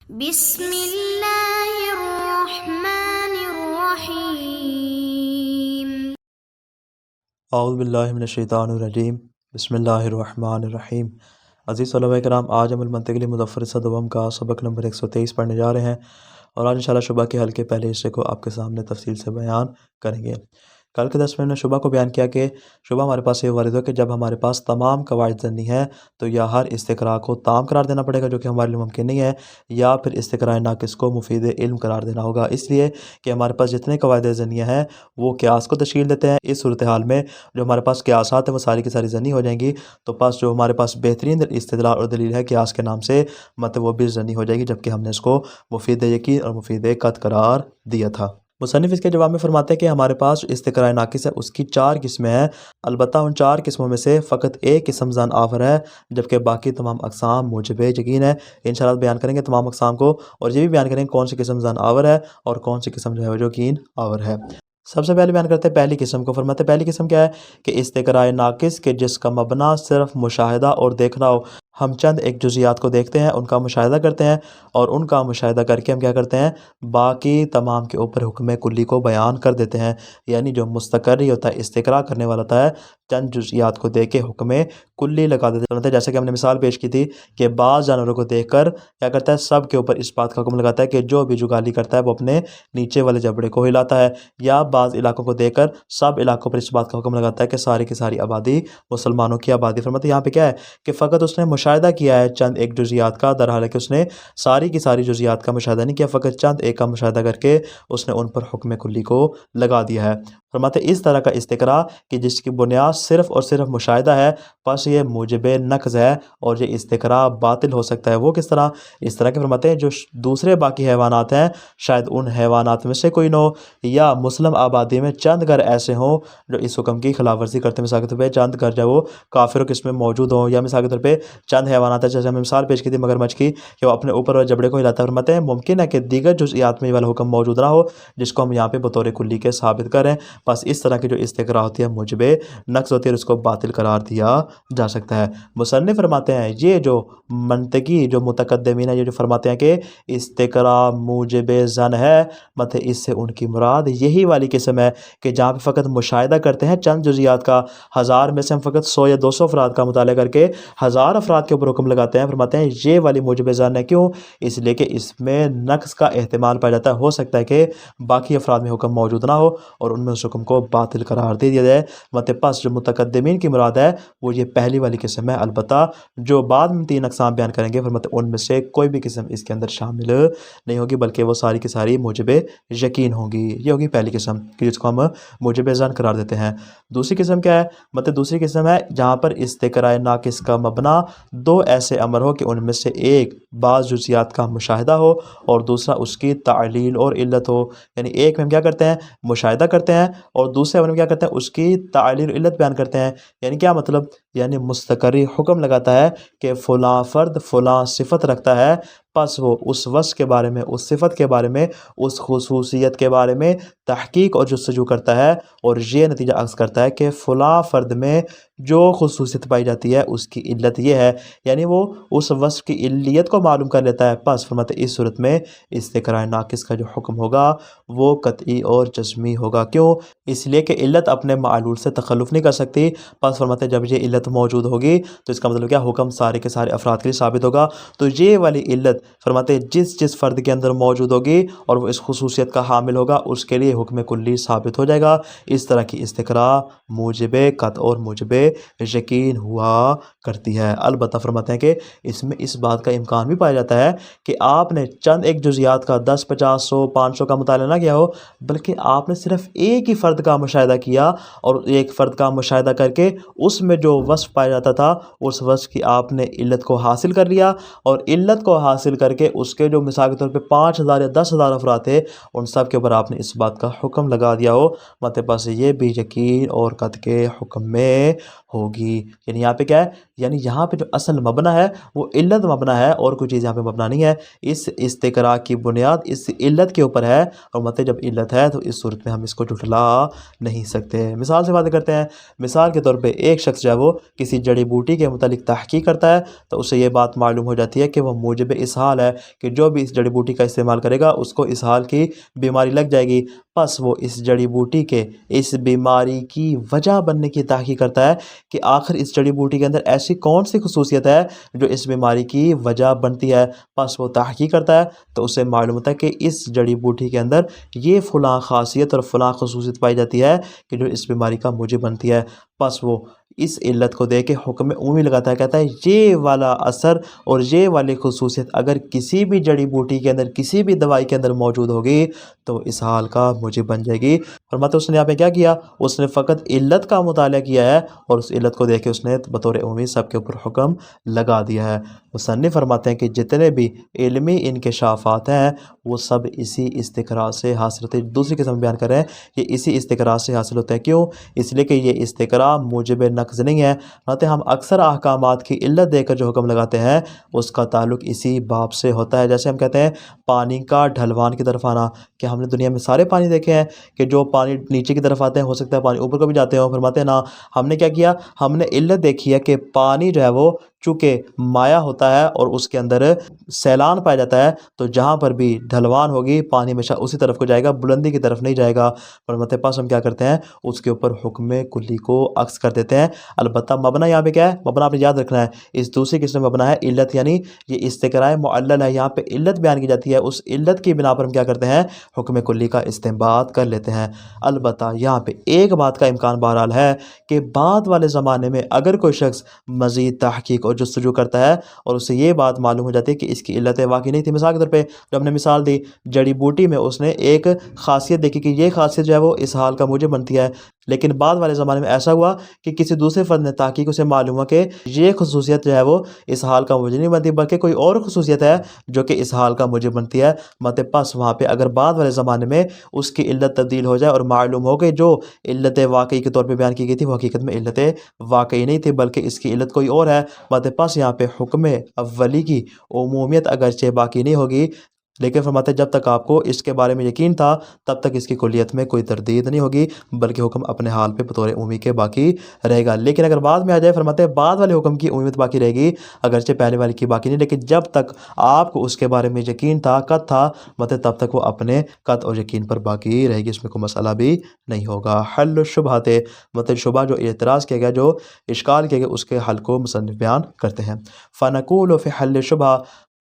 بسم اللہ الرحمن الرحیم۔ اعوذ باللہ من الشیطان الرجیم، بسم اللہ الرحمن الرحیم۔ عزیز طلبہ کرام، آج ہم المنطق المدفرسہ دوم کا سبق نمبر 123 پڑھنے جا رہے ہیں، اور آج انشاءاللہ شبہ کے حل کے پہلے حصے کو آپ کے سامنے تفصیل سے بیان کریں گے۔ کل کے درس میں نے شبہ کو بیان کیا کہ شبہ ہمارے پاس یہ وارد ہو کہ جب ہمارے پاس تمام قواعد ظنی ہیں تو یا ہر استقراء کو تام قرار دینا پڑے گا، جو کہ ہمارے لیے ممکن نہیں ہے، یا پھر استقراء ناقص کو مفید علم قرار دینا ہوگا، اس لیے کہ ہمارے پاس جتنے قواعد ظنیہ ہیں وہ قیاس کو تشکیل دیتے ہیں۔ اس صورتحال میں جو ہمارے پاس قیاسات ہیں وہ ساری کی ساری ظنی ہو جائیں گی، تو پاس جو ہمارے پاس بہترین استدلال اور دلیل ہے قیاس کے نام سے، مطلب وہ بھی ظنی ہو جائے گی، جبکہ ہم نے اس کو مفید یقین اور مفید قطع قرار دیا تھا۔ مصنف اس کے جواب میں فرماتے ہیں کہ ہمارے پاس جو استقراء ناقص ہے اس کی 4 قسمیں ہیں، البتہ ان 4 قسموں میں سے فقط ایک قسم زن آور ہے، جبکہ باقی تمام اقسام موجب یقین ہے۔ انشاءاللہ بیان کریں گے تمام اقسام کو، اور یہ بھی بیان کریں گے کون سی قسم زن آور ہے اور کون سی قسم جو ہے وہ یقین آور ہے۔ سب سے پہلے بیان کرتے ہیں پہلی قسم کو۔ فرماتے ہیں پہلی قسم کیا ہے کہ استقراء ناقص کے جس کا مبنا صرف مشاہدہ اور دیکھنا ہو۔ ہم چند ایک جزیات کو دیکھتے ہیں، ان کا مشاہدہ کرتے ہیں، اور ان کا مشاہدہ کر کے ہم کیا کرتے ہیں، باقی تمام کے اوپر حکم کلی کو بیان کر دیتے ہیں۔ یعنی جو مستقری ہوتا ہے، استقراء کرنے والا ہوتا ہے، چند جزیات کو دیکھ کے حکم کلی لگا دیتے ہیں۔ جیسے کہ ہم نے مثال پیش کی تھی کہ بعض جانوروں کو دیکھ کر کیا کرتا ہے، سب کے اوپر اس بات کا حکم لگاتا ہے کہ جو بھی جگالی کرتا ہے وہ اپنے نیچے والے جبڑے کو ہلاتا ہے، یا بعض علاقوں کو دیکھ کر سب علاقوں پر اس بات کا حکم لگاتا ہے کہ ساری کی ساری آبادی مسلمانوں کی آبادی۔ فرماتے ہیں یہاں پہ کیا ہے کہ فقط اس نے مشاہدہ کیا ہے چند ایک جزیات کا، در حالانکہ اس نے ساری کی ساری جزیات کا مشاہدہ نہیں کیا، فقط چند ایک کا مشاہدہ کر کے اس نے ان پر حکم کلی کو لگا دیا ہے۔ فرماتے ہیں اس طرح کا استقراء کہ جس کی بنیاد صرف اور صرف مشاہدہ ہے، پس یہ موجب نقض ہے، اور یہ استقراء باطل ہو سکتا ہے۔ وہ کس طرح؟ اس طرح کے فرماتے ہیں جو دوسرے باقی حیوانات ہیں، شاید ان حیوانات میں سے کوئی نہ ہو، یا مسلم آبادی میں چند گھر ایسے ہوں جو اس حکم کی خلاف ورزی کرتے ہیں۔ مثال کے طور پہ چند گھر جو وہ کافروں کے اس میں موجود ہوں، یا مثال کے طور پہ چند حیوانات ہیں، جیسے ہم نے مثال پیش کی تھی مگرمچھ کی کہ وہ اپنے اوپر والے جبڑے کو ہلاتا ہے۔ فرماتے ہیں ممکن ہے کہ دیگر جزئیات میں یہ والا حکم موجود نہ ہو جس کو ہم یہاں پہ بطور کلی کے ثابت کریں، بس اس طرح کی جو استقراء ہوتی ہے موجب نقص ہوتی ہے، اس کو باطل قرار دیا جا سکتا ہے۔ مصنف فرماتے ہیں یہ جو منطقی جو متقدمین ہیں، یہ جو فرماتے ہیں کہ استقراء موجب ظن ہے، مطلب اس سے ان کی مراد یہی والی قسم ہے کہ جہاں پہ فقط مشاہدہ کرتے ہیں چند جزیات کا، 1000 میں سے ہم فقط 100 یا 200 افراد کا مطالعہ کر کے 1000 افراد کے اوپر حکم لگاتے ہیں۔ فرماتے ہیں یہ والی موجب ظن ہے، کیوں؟ اس لیے کہ اس میں نقص کا احتمال پایا جاتا ہے، ہو سکتا ہے کہ باقی افراد میں حکم موجود نہ ہو اور ان میں اس حکم کو باطل قرار دے دیا جائے۔ مطلب پاس جو متقدمین کی مراد ہے وہ یہ پہلی والی قسم ہے، البتہ جو بعد میں 3 اقسام بیان کریں گے فرماتے ہیں ان میں سے کوئی بھی قسم اس کے اندر شامل نہیں ہوگی، بلکہ وہ ساری کی ساری موجب یقین ہوگی۔ یہ ہوگی پہلی قسم کہ جس کو ہم موجب ظن قرار دیتے ہیں۔ دوسری قسم کیا ہے؟ مطلب دوسری قسم ہے جہاں پر استقراء ناقص کا مبنا 2 ایسے امر ہو کہ ان میں سے ایک بعض جزیات کا مشاہدہ ہو اور دوسرا اس کی تعلیل اور علت ہو۔ یعنی ایک میں ہم کیا کرتے ہیں، مشاہدہ کرتے ہیں، اور دوسرے امر میں کیا کرتے ہیں، اس کی تعلیل اور علت بیان کرتے ہیں۔ یعنی کیا مطلب؟ یعنی مستقری حکم لگاتا ہے کہ فلاں فرد فلاں صفت رکھتا ہے، پس وہ اس وصف کے بارے میں، اس صفت کے بارے میں، اس خصوصیت کے بارے میں تحقیق اور جستجو کرتا ہے، اور یہ نتیجہ اخذ کرتا ہے کہ فلاں فرد میں جو خصوصیت پائی جاتی ہے اس کی علت یہ ہے، یعنی وہ اس وصف کی علیت کو معلوم کر لیتا ہے۔ پس فرماتے اس صورت میں استقراء ناقص کا جو حکم ہوگا وہ قطعی اور جزمی ہوگا۔ کیوں؟ اس لیے کہ علت اپنے معلول سے تخلف نہیں کر سکتی۔ پس فرماتے جب یہ علت موجود ہوگی تو اس کا مطلب کیا، حکم سارے کے سارے افراد کے لیے ثابت ہوگا۔ تو یہ والی علت فرماتے جس فرد کے اندر موجود ہوگی اور وہ اس خصوصیت کا حامل ہوگا اس کے لیے حکم کلی ثابت ہو جائے گا۔ اس طرح کی استقراء موجب قطع اور موجب یقین ہوا کرتی ہے۔ البتہ فرماتے ہیں کہ اس میں اس بات کا امکان بھی پایا جاتا ہے کہ آپ نے چند ایک جزیات کا 10، 50، 100، 500 کا مطالعہ نہ کیا ہو، بلکہ آپ نے صرف ایک ہی فرد کا مشاہدہ کیا، اور ایک فرد کا مشاہدہ کر کے اس میں جو وصف پایا جاتا تھا اس وصف کی آپ نے علت کو حاصل کر لیا، اور علت کو حاصل کر کے اس کے جو مثال کے طور پہ 5000 یا 10,000 افراد تھے ان سب کے اوپر آپ نے اس بات کا حکم لگا دیا ہو، مطلب بس یہ بھی یقین اور قطع کے حکم میں ہوگی۔ یعنی یہاں پہ کیا ہے، یعنی یہاں پہ جو اصل مبنا ہے وہ علت مبنا ہے اور کوئی چیز یہاں پہ مبنا نہیں ہے۔ اس استقرا کی بنیاد اس علت کے اوپر ہے، اور مطلب جب علت ہے تو اس صورت میں ہم اس کو جھٹلا نہیں سکتے۔ مثال سے باتیں کرتے ہیں۔ مثال کے طور پہ ایک شخص جو ہے وہ کسی جڑی بوٹی کے متعلق تحقیق کرتا ہے تو اسے یہ بات معلوم ہو جاتی ہے کہ وہ موجب اسہال ہے، کہ جو بھی اس جڑی بوٹی کا استعمال کرے گا اس کو اسہال کی بیماری لگ جائے گی۔ پس وہ اس جڑی بوٹی کے اس بیماری کی وجہ بننے کی تحقیق کرتا ہے کہ آخر اس جڑی بوٹی کے اندر ایسی کون سی خصوصیت ہے جو اس بیماری کی وجہ بنتی ہے۔ پس وہ تحقیق کرتا ہے تو اسے معلوم ہوتا ہے کہ اس جڑی بوٹی کے اندر یہ فلاں خاصیت اور فلاں خصوصیت پائی جاتی ہے کہ جو اس بیماری کا موجب بنتی ہے۔ پس وہ اس علت کو دیکھ کے حکم عمومی لگاتا ہے، کہتا ہے یہ والا اثر اور یہ والی خصوصیت اگر کسی بھی جڑی بوٹی کے اندر کسی بھی دوائی کے اندر موجود ہوگی تو اس حال کا موجب بن جائے گی۔ اور مطلب اس نے یہاں پہ کیا کیا، اس نے فقط علت کا مطالعہ کیا ہے اور اس علت کو دیکھ کے اس نے بطور عمومی سب کے اوپر حکم لگا دیا ہے۔ مصنف فرماتے ہیں کہ جتنے بھی علمی انکشافات ہیں وہ سب اسی استقرا سے حاصل ہوتے ہیں۔ دوسری قسم بیان کر رہے ہیں یہ اسی استقرا سے حاصل ہوتا ہے۔ کیوں؟ اس لیے کہ یہ استقرا موجب نقض نہیں ہے، مطلب ہم اکثر احکامات کی علت دے کر جو حکم لگاتے ہیں اس کا تعلق اسی باب سے ہوتا ہے۔ جیسے ہم کہتے ہیں پانی کا ڈھلوان کی طرف آنا، کہ ہم نے دنیا میں سارے پانی دیکھے ہیں کہ جو پانی نیچے کی طرف آتے ہیں، ہو سکتا ہے پانی اوپر کو بھی جاتے ہیں۔ فرماتے ہیں نا، ہم نے کیا کیا، ہم نے علت دیکھی ہے کہ پانی جو ہے وہ چونکہ مائع ہوتا ہے اور اس کے اندر سیلان پایا جاتا ہے، تو جہاں پر بھی ڈھلوان ہوگی پانی ہمیشہ اسی طرف کو جائے گا، بلندی کی طرف نہیں جائے گا۔ فرماتے پاس ہم کیا کرتے ہیں، اس کے اوپر حکم کلی کو عکس کر دیتے ہیں۔ البتہ مبنا یہاں پہ کیا ہے، مبنا آپ نے یاد رکھنا ہے، اس دوسری قسم میں مبنا ہے علت، یعنی یہ استقراء معلل ہے، یہاں پہ علت بیان کی جاتی ہے، اس علت کی بنا پر ہم کیا کرتے ہیں، حکم کلی کا استنباط کر لیتے ہیں۔ البتہ یہاں پہ ایک بات کا امکان بہرحال ہے کہ بعد والے زمانے میں اگر کوئی شخص مزید تحقیق اور جستجو کرتا ہے اور اسے یہ بات معلوم ہو جاتی ہے کہ اس کی علت واقعی نہیں تھی۔ مثال کے طور پہ جو ہم نے مثال دی جڑی بوٹی میں، اس نے ایک خاصیت دیکھی کہ یہ خاصیت جو ہے وہ اس حال کا موجب بنتی ہے، لیکن بعد والے زمانے میں ایسا ہوا کہ کسی دوسرے فرد نے تحقیق اسے معلوم ہوا کہ یہ خصوصیت جو ہے وہ اس حال کا موجب نہیں بنتی بلکہ کوئی اور خصوصیت ہے جو کہ اس حال کا موجب بنتی ہے۔ مطلب پس وہاں پہ اگر بعد والے زمانے میں اس کی علت تبدیل ہو جائے اور معلوم ہو کہ جو علت واقعی کے طور پہ بیان کی گئی تھی وہ حقیقت میں علت واقعی نہیں تھی بلکہ اس کی علت کوئی اور ہے، مطلب پس یہاں پہ حکم اولی کی عمومیت اگرچہ باقی نہیں ہوگی، لیکن فرماتے ہیں جب تک آپ کو اس کے بارے میں یقین تھا تب تک اس کی کلیت میں کوئی تردید نہیں ہوگی بلکہ حکم اپنے حال پہ بطور عمومی کے باقی رہے گا۔ لیکن اگر بعد میں آ جائے، فرماتے ہیں بعد والے حکم کی عمومیت باقی رہے گی اگرچہ پہلے والے کی باقی نہیں، لیکن جب تک آپ کو اس کے بارے میں یقین تھا، قط تھا، مطلب تب تک وہ اپنے قط اور یقین پر باقی رہے گی، اس میں کوئی مسئلہ بھی نہیں ہوگا۔ حل الشبہات، مطلب شبہ جو اعتراض کیا گیا، جو اشکال کیا گیا، اس کے حل کو مصنف بیان کرتے ہیں۔ فنقول فی حل الشبہ،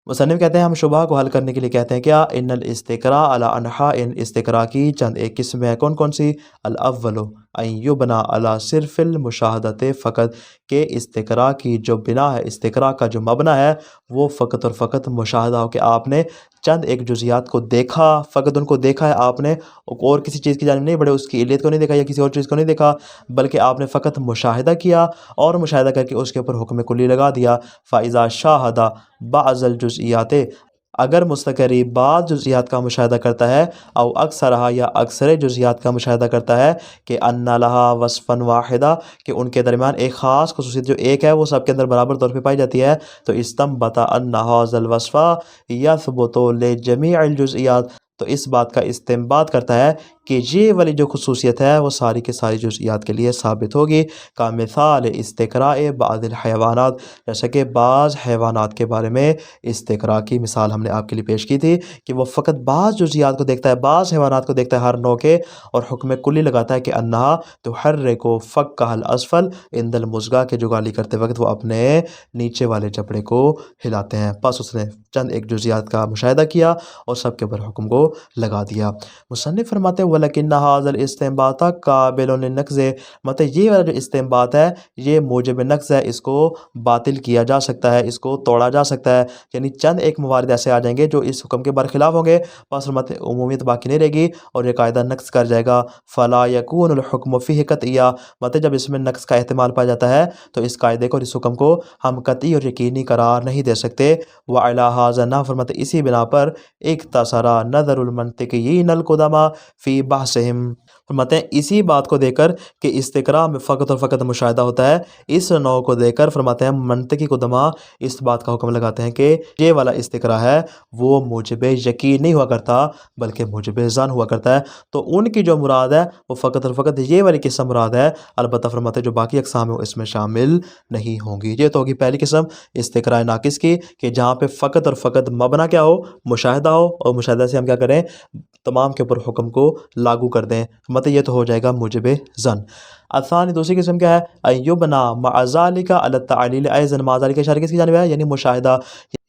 مصنف کہتے ہیں ہم شبہ کو حل کرنے کے لیے کہتے ہیں کیا، ان الاستقراء علی انحاء، ان استقراء کی چند ایک قسم ہے، کون کون سی، الاول ان یبنا علی صرف المشاہدۃ فقط، کہ استقراء کی جو بنا ہے، استقراء کا جو مبنا ہے وہ فقط اور فقط مشاہدہ ہو، کہ آپ نے چند ایک جزیات کو دیکھا، فقط ان کو دیکھا ہے آپ نے، اور کسی چیز کی جانب نہیں بڑھے، اس کی علت کو نہیں دیکھا یا کسی اور چیز کو نہیں دیکھا، بلکہ آپ نے فقط مشاہدہ کیا اور مشاہدہ کر کے اس کے اوپر حکم کلی لگا دیا۔ فَإِذَا شَاهَدَ بعض الجزئیات، اگر مستقری بعض جزیات کا مشاہدہ کرتا ہے، او اکثرہا یا اکثر جزیات کا مشاہدہ کرتا ہے، کہ ان لہا وصفا واحدہ، کہ ان کے درمیان ایک خاص خصوصیت جو ایک ہے وہ سب کے اندر برابر طور پہ پائی جاتی ہے، تو استنبط ان ھذا الوصف یثبت لجمیع الجزئیات، تو اس بات کا استنباط کرتا ہے کہ یہ والی جو خصوصیت ہے وہ ساری کے ساری جزئیات کے لیے ثابت ہوگی۔ کا مثال استقراء بعض الحیوانات، جیسا کہ بعض حیوانات کے بارے میں استقراء کی مثال ہم نے آپ کے لیے پیش کی تھی کہ وہ فقط بعض جزئیات کو دیکھتا ہے، بعض حیوانات کو دیکھتا ہے ہر نوع کے، اور حکم کلی لگاتا ہے کہ انہا تحرک فکہ الاسفل عند المضغہ، کے جگالی کرتے وقت وہ اپنے نیچے والے جبڑے کو ہلاتے ہیں۔ پس اس نے چند ایک جزئیات کا مشاہدہ کیا اور سب کے اوپر حکم کو لگا دیا۔ مصنف فرماتے ہیں وَلَكِنَّ هَذَا الْإِسْتِنبَاطَ قَابِلٌ لِلنَّقْضِ، مطلب یہ والا جو استنباط ہے یہ موجب نقض ہے، اس کو باطل کیا جا سکتا ہے، اس کو توڑا جا سکتا ہے، یعنی چند ایک موارد ایسے آ جائیں گے جو اس حکم کے برخلاف ہوں گے، پس فرماتے عمومیت باقی نہیں رہے گی اور یہ قاعدہ نقض کر جائے گا۔ فَلَا يَكُونُ الْحُكْمُ فِيهِ قَطْعِيًّا، مطلب جب اس میں نقض کا احتمال پایا جاتا ہے تو اس قاعدے کو اور اس حکم کو ہم قطعی اور یقینی قرار نہیں دے سکتے۔ وَعَلَى هَذَا النَّحْوِ، فرماتے اسی بنا پر اقتصر نظر المنطقیین القدماء فی بحثہم، فرماتے ہیں اسی بات کو دیکھ کر کہ استقراء میں فقط اور فقط مشاہدہ ہوتا ہے، اس نوع کو دیکھ کر فرماتے ہیں منطقی قدماء اس بات کا حکم لگاتے ہیں کہ یہ والا استقراء ہے وہ موجب یقین نہیں ہوا کرتا بلکہ موجب ظن ہوا کرتا ہے۔ تو ان کی جو مراد ہے وہ فقط اور فقط یہ والی قسم مراد ہے، البتہ فرماتے ہیں جو باقی اقسام ہیں وہ اس میں شامل نہیں ہوں گی۔ یہ تو ہوگی پہلی قسم استقراء ناقص کی، کہ جہاں پہ فقط اور فقط مبنا کیا ہو، مشاہدہ ہو، اور مشاہدہ سے ہم کیا کریں، تمام کے اوپر حکم کو لاگو کر دیں، مطلب یہ تو ہو جائے گا موجب ظن۔ الثانی دوسری قسم کیا ہے، ایبنا مع ذالک علی التعلیل، ایضا مع ذالک اشارہ کس کی جانب ہے، یعنی مشاہدہ،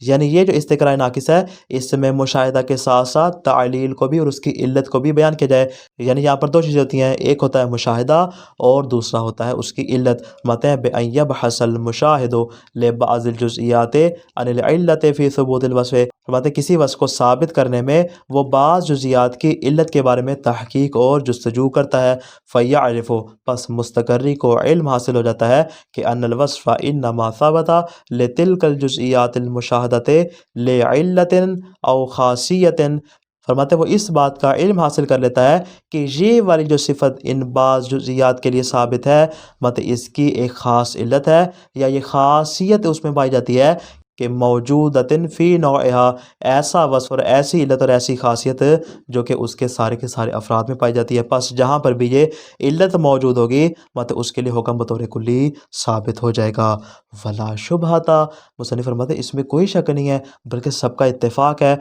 یعنی یہ جو استقراء ناقص ہے اس میں مشاہدہ کے ساتھ ساتھ تعلیل کو بھی اور اس کی علت کو بھی بیان کیا جائے۔ یعنی یہاں پر دو چیزیں ہوتی ہیں، ایک ہوتا ہے مشاہدہ اور دوسرا ہوتا ہے اس کی علت۔ مت بأن یبحث المشاہد لبعض الجزئیات عن العلت فی ثبوت الوصف، فرماتے ہیں کسی وصف کو ثابت کرنے میں وہ بعض جزئیات کی علت کے بارے میں تحقیق اور جستجو کرتا ہے، فیعرف، پس مستقری کو علم حاصل ہو جاتا ہے کہ ان الوصف انما ثبت لتلک الجزئیات المشاہدۃ لعلت او خاصیت، فرماتے ہیں وہ اس بات کا علم حاصل کر لیتا ہے کہ یہ والی جو صفت ان بعض جزئیات کے لیے ثابت ہے مطلب اس کی ایک خاص علت ہے یا یہ خاصیت اس میں پائی جاتی ہے کہ موجودتن فی نوعہا، ایسا وصف اور ایسی علت اور ایسی خاصیت جو کہ اس کے سارے افراد میں پائی جاتی ہے۔ پس جہاں پر بھی یہ علت موجود ہوگی مطلب اس کے لیے حکم بطور کلی ثابت ہو جائے گا۔ ولا شبہتا، مصنف فرماتے ہیں اس میں کوئی شک نہیں ہے بلکہ سب کا اتفاق ہے۔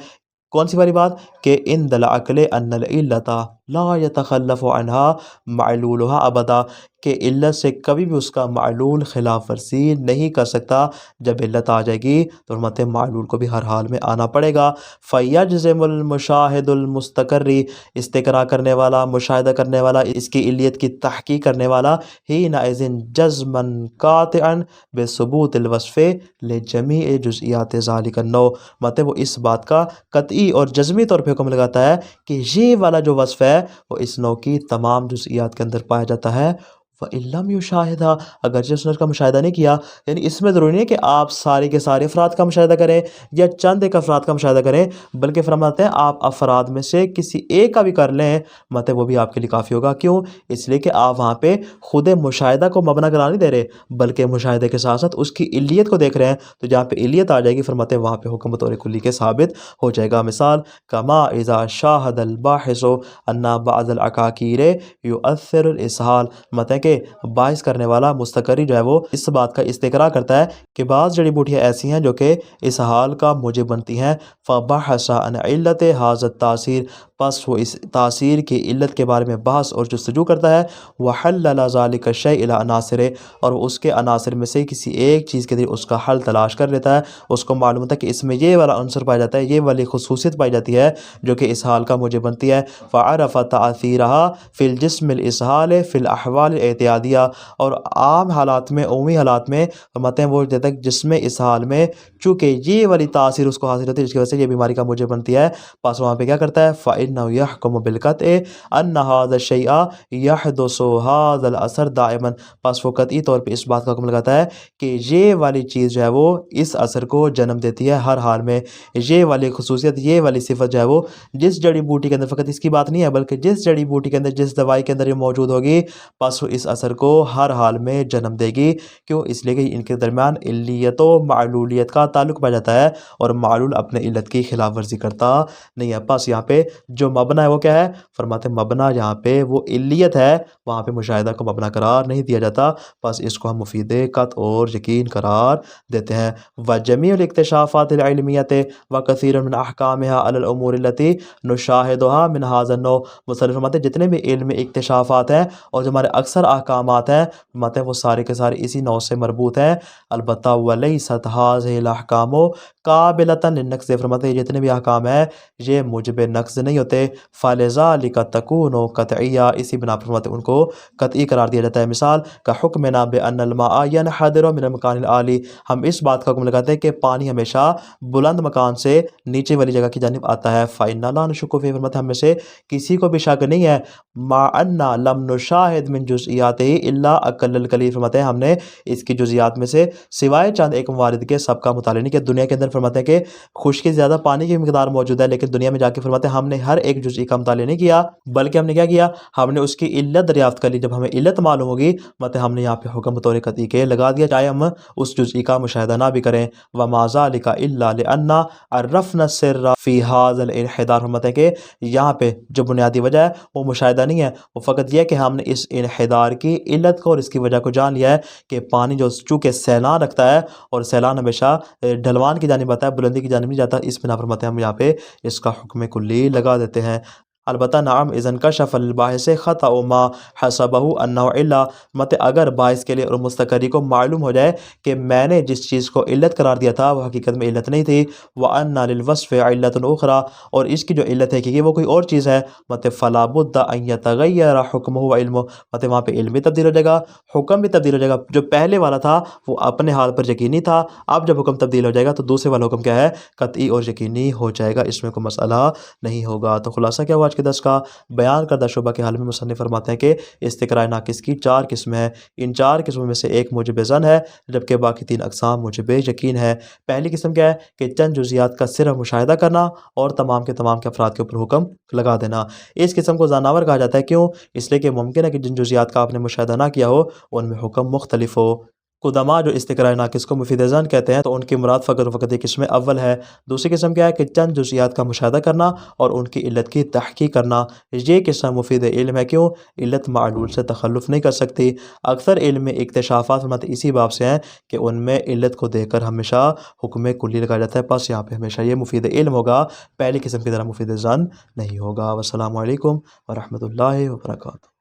کون سی والی بات کہ ان العقل ان العلت لا يتخلف عنها معلولها ابدا، کہ علت سے کبھی بھی اس کا معلول خلاف ورزی نہیں کر سکتا۔ جب علت آ جائے گی تو فرماتے ہیں معلول کو بھی ہر حال میں آنا پڑے گا۔ فیجزم المشاہد المستقری، استقراء کرنے والا، مشاہدہ کرنے والا، اس کی علیت کی تحقیق کرنے والا، حینئذ جزما قاطعا بثبوت الوصف لجمیع جزئیات ذالک النوع، مطلب وہ اس بات کا قطعی اور جزمی طور پہ حکم لگاتا ہے کہ یہ والا جو وصف ہے وہ اس نوع کی تمام جزئیات کے اندر پایا جاتا ہے۔ وَإِن لَمْ يُشَاهِدْهَا، اگرچہ اس نے اس کا مشاہدہ نہیں کیا، یعنی اس میں ضروری نہیں کہ آپ سارے کے سارے افراد کا مشاہدہ کریں یا چند ایک افراد کا مشاہدہ کریں، بلکہ فرماتے ہیں آپ افراد میں سے کسی ایک کا بھی کر لیں مطلب وہ بھی آپ کے لیے کافی ہوگا۔ کیوں؟ اس لیے کہ آپ وہاں پہ خود مشاہدہ کو مبنا قرار نہیں دے رہے بلکہ مشاہدے کے ساتھ ساتھ اس کی علیت کو دیکھ رہے ہیں، تو جہاں پہ علیت آ جائے گی فرماتے ہیں وہاں پہ حکم بطور کلی کے ثابت ہو جائے گا۔ مثال کما اذا شاہد الباحث ان بعض العقاقیر یؤثر الاسہال، مطلب کہ باعث کرنے والا مستقری جو ہے وہ اس بات کا استقراء کرتا ہے کہ بعض جڑی بوٹیاں ایسی ہیں جو کہ اسہال کا موجب بنتی ہیں، فبحث عن علت ھذا التاثیر، پس وہ اس تاثیر کی علت کے بارے میں بحث اور جستجو کرتا ہے، وحلل ذلک الشیء الی عناصر، اور اس کے عناصر میں سے کسی ایک چیز کے ذریعے اس کا حل تلاش کر لیتا ہے، اس کو معلوم ہوتا ہے کہ اس میں یہ والا عنصر پایا جاتا ہے، یہ والی خصوصیت پائی جاتی ہے جو کہ اسہال کا موجب بنتی ہے، فعرف تاثیرها فی الجسم الاسہال فی الاحوال الاعتیادیہ، اور عام حالات میں، عمومی حالات میں فرماتے ہیں وہ جب تک جسم اسہال میں چونکہ یہ والی تاثیر اس کو حاصل ہوتی ہے جس کی وجہ سے یہ بیماری کا موجب بنتی ہے، پس وہاں پہ کیا کرتا ہے، فإنه يحكم بالقطع ان هذا الشيء يحدث هذا الاثر دائما، پس وہ قطعی طور پہ اس بات کا حکم لگاتا ہے کہ یہ والی چیز جو ہے وہ اس اثر کو جنم دیتی ہے ہر حال میں، یہ والی خصوصیت، یہ والی صفت جو ہے وہ جس جڑی بوٹی کے اندر، فقط اس کی بات نہیں ہے بلکہ جس جڑی بوٹی کے اندر، جس دوائی کے اندر یہ موجود ہوگی پس وہ اس اثر کو ہر حال میں جنم دے گی۔ کیوں؟ اس لیے کہ ان کے درمیان علیت و معلولیت کا تعلق پایا جاتا ہے اور معلول اپنے علت کی خلاف ورزی کرتا نہیں ہے۔ پس یہاں پہ جو مبنا ہے وہ کیا ہے، فرماتے ہیں مبنا یہاں پہ وہ علیت ہے، وہاں پہ مشاہدہ کو مبنا قرار نہیں دیا جاتا، پس اس کو ہم مفید قطع اور یقین قرار دیتے ہیں۔ وجمیع الاکتشافات العلمیۃ وکثیر من احکامها علی الامور التي نشاہدها من هذا النوع، مصنف فرماتے ہیں جتنے بھی علم اکتشافات ہیں اور جو ہمارے اکثر احکامات ہیں فرماتے ہیں وہ سارے کے سارے اسی نوع سے مربوط ہیں، البتہ ولیست هذه الاحکام قابلۃ للنقض، فرماتے ہیں جتنے بھی احکام ہیں یہ موجب نقض نہیں ہوتے، فلذلک تکون قطعیہ، اسی بنا پر فرماتے ہیں ان کو قطعی قرار دیا جاتا ہے۔ مثال کا حکمنا بان الماء ينحدر من المکان العالی، ہم اس بات کا حکم لگاتے ہیں کہ پانی ہمیشہ بلند مکان سے نیچے والی جگہ کی جانب آتا ہے، فإنا لا نشک فیہ، فرماتے ہیں ہم میں سے کسی کو بھی شک نہیں ہے، مع ان لم نشاہد من جزئیات جزیات ہی الا اقل القلیل، فرماتے ہیں ہم نے اس کی جزیات میں سے سوائے چند ایک موارد کے سب کا مطالعہ نہیں کیا۔ دنیا کے اندر فرماتے ہیں کہ خشکی سے زیادہ پانی کی مقدار موجود ہے، لیکن دنیا میں جا کے فرماتے ہیں ہم نے ہر ایک جزئی کا مطالعہ نہیں کیا، بلکہ ہم نے کیا کیا، ہم نے اس کی علت دریافت کر لی۔ جب ہمیں علت معلوم ہوگی مطلب ہم نے یہاں پہ حکم بطور قطعی کے لگا دیا، چاہے ہم اس جزئی کا مشاہدہ نہ بھی کریں۔ وما ذلک الا لان عرفنا السر فی ھذا الانحدار، فرماتے ہیں کہ یہاں پہ جو بنیادی وجہ ہے وہ مشاہدہ نہیں ہے، وہ فقط یہ ہے کہ ہم نے اس انحدار کی علت کو اور اس کی وجہ کو جان لیا ہے کہ پانی جو چونکہ سیلان رکھتا ہے اور سیلان ہمیشہ ڈھلوان کی جانب آتا ہے، بلندی کی جانب نہیں جاتا، اس بنا پر فرماتے ہیں ہم یہاں پہ اس کا حکم کلی لگا دیتے ہیں۔ البتہ نعم اذن کشف الباحث خطأ ما حسبہ انہ الا، مت اگر باعث کے لیے اور مستقری کو معلوم ہو جائے کہ میں نے جس چیز کو علت قرار دیا تھا وہ حقیقت میں علت نہیں تھی، وَأَنَّ لِلْوَصْفِ عِلَّةٌ أُخْرَى، اور اس کی جو علت ہے کہ وہ کوئی اور چیز ہے، مت فلا بد ان يتغیر حکمہ وعلمہ، مت وہاں پہ علم بھی تبدیل ہو جائے گا، حکم بھی تبدیل ہو جائے گا۔ جو پہلے والا تھا وہ اپنے حال پر یقینی تھا، اب جب حکم تبدیل ہو جائے گا تو دوسرے والا حکم کیا ہے، قطعی اور یقینی ہو جائے گا، اس میں کوئی مسئلہ نہیں ہوگا۔ تو خلاصہ کیا ہوا آج کے درس کا، بیان کردہ شعبہ کے حال میں مصنف فرماتے ہیں کہ استقراء ناقص کی 4 قسمیں ہیں، ان 4 قسموں میں سے ایک موجب ظن ہے، جبکہ باقی 3 اقسام موجب یقین ہے۔ پہلی قسم کیا ہے کہ چند جزیات کا صرف مشاہدہ کرنا اور تمام کے افراد کے اوپر حکم لگا دینا۔ اس قسم کو ذانور کہا جاتا ہے، کیوں؟ اس لیے کہ ممکن ہے کہ جن جزیات کا آپ نے مشاہدہ نہ کیا ہو ان میں حکم مختلف ہو۔ قدماء جو استقراء ناقص کو مفید ظن کہتے ہیں تو ان کی مراد فقط و فقط یہ قسم اول ہے۔ دوسری قسم کیا ہے کہ چند جزیات کا مشاہدہ کرنا اور ان کی علت کی تحقیق کرنا، یہ قسم مفید علم ہے، کیوں؟ علت معلول سے تخلف نہیں کر سکتی۔ اکثر علم میں اکتشافات فرماتے اسی باب سے ہیں کہ ان میں علت کو دیکھ کر ہمیشہ حکم کلی لگایا جاتا ہے، پس یہاں پہ ہمیشہ یہ مفید علم ہوگا، پہلی قسم کی طرح مفید ظن نہیں ہوگا۔ والسلام علیکم ورحمۃ اللہ وبرکاتہ۔